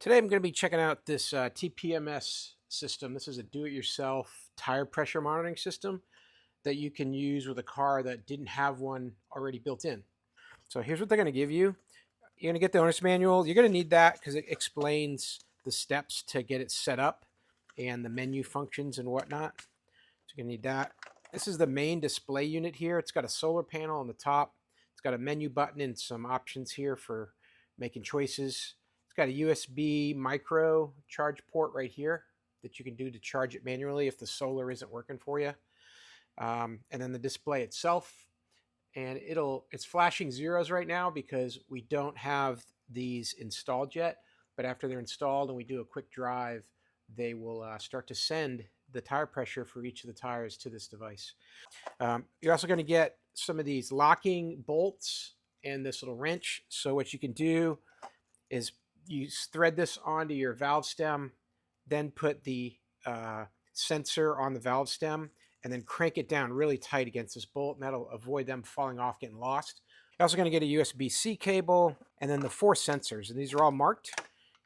Today I'm going to be checking out this TPMS system. This is a do-it-yourself tire pressure monitoring system that you can use with a car that didn't have one already built in. So here's what they're going to give you. You're going to get the owner's manual. You're going to need that because it explains the steps to get it set up and the menu functions and whatnot. So you're going to need that. This is the main display unit here. It's got a solar panel on the top. It's got a menu button and some options here for making choices. It's got a USB micro charge port right here that you can do to charge it manually if the solar isn't working for you. And then the display itself. And it's flashing zeros right now because we don't have these installed yet. But after they're installed and we do a quick drive, they will start to send the tire pressure for each of the tires to this device. You're also going to get some of these locking bolts and this little wrench. So what you can do is you thread this onto your valve stem, then put the sensor on the valve stem, and then crank it down really tight against this bolt, and that'll avoid them falling off, getting lost. You're also going to get a USB-C cable, and then the 4 sensors, and these are all marked.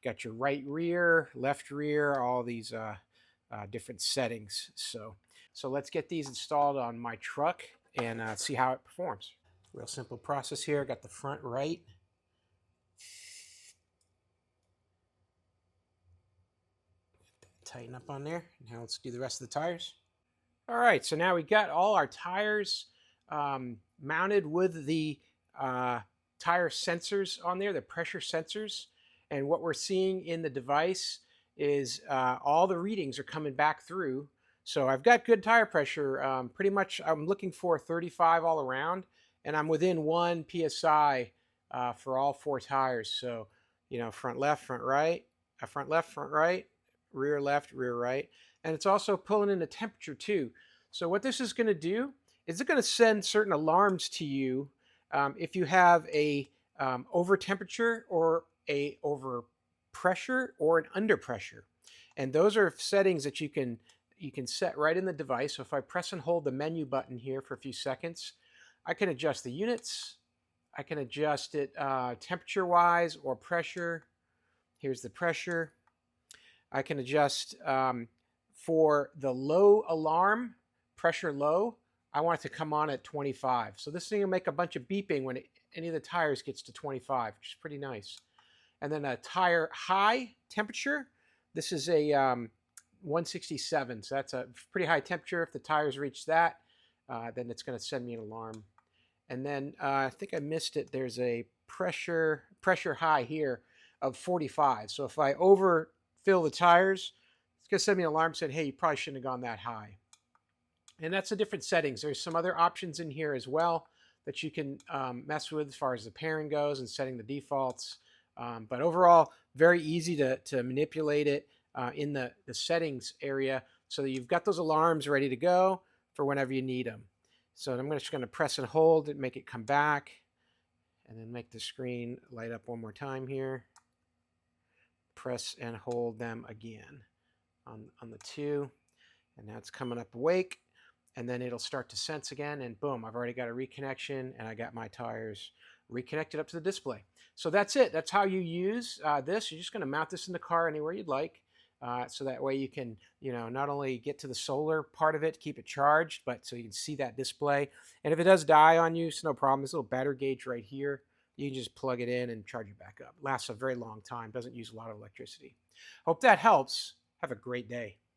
Got your right rear, left rear, all these different settings. So let's get these installed on my truck and see how it performs. Real simple process here. Got the front right. Tighten up on there. Now let's do the rest of the tires. All right, so now we got all our tires mounted with the tire sensors on there, the pressure sensors. And what we're seeing in the device is all the readings are coming back through. So I've got good tire pressure. Pretty much I'm looking for 35 all around, and I'm within 1 PSI for all 4 tires. So, you know, front left, front right, front left, front right, rear left, rear right. And it's also pulling in the temperature too. So what this is going to do is it's going to send certain alarms to you if you have a over temperature or a over pressure or an under pressure. And those are settings that you can set right in the device. So if I press and hold the menu button here for a few seconds, I can adjust the units. I can adjust it temperature wise or pressure. Here's the pressure. I can adjust for the low alarm, pressure low, I want it to come on at 25. So this thing will make a bunch of beeping when any of the tires gets to 25, which is pretty nice. And then a tire high temperature. This is a 167, so that's a pretty high temperature. If the tires reach that, then it's going to send me an alarm. And then I think I missed it. There's a pressure high here of 45. So if I overfill the tires, it's going to send me an alarm saying, hey, you probably shouldn't have gone that high. And that's the different settings. There's some other options in here as well that you can mess with as far as the pairing goes and setting the defaults. But overall, very easy to manipulate it in the settings area so that you've got those alarms ready to go for whenever you need them. So I'm just going to press and hold and make it come back, and then make the screen light up one more time here. Press and hold them again on the 2, and now it's coming up awake, and then it'll start to sense again, and boom, I've already got a reconnection, and I got my tires reconnected up to the display. So that's it. That's how you use this. You're just going to mount this in the car anywhere you'd like. So that way you can, not only get to the solar part of it, keep it charged, but so you can see that display. And if it does die on you, it's no problem. This little battery gauge right here, you can just plug it in and charge it back up. Lasts a very long time. Doesn't use a lot of electricity. Hope that helps. Have a great day.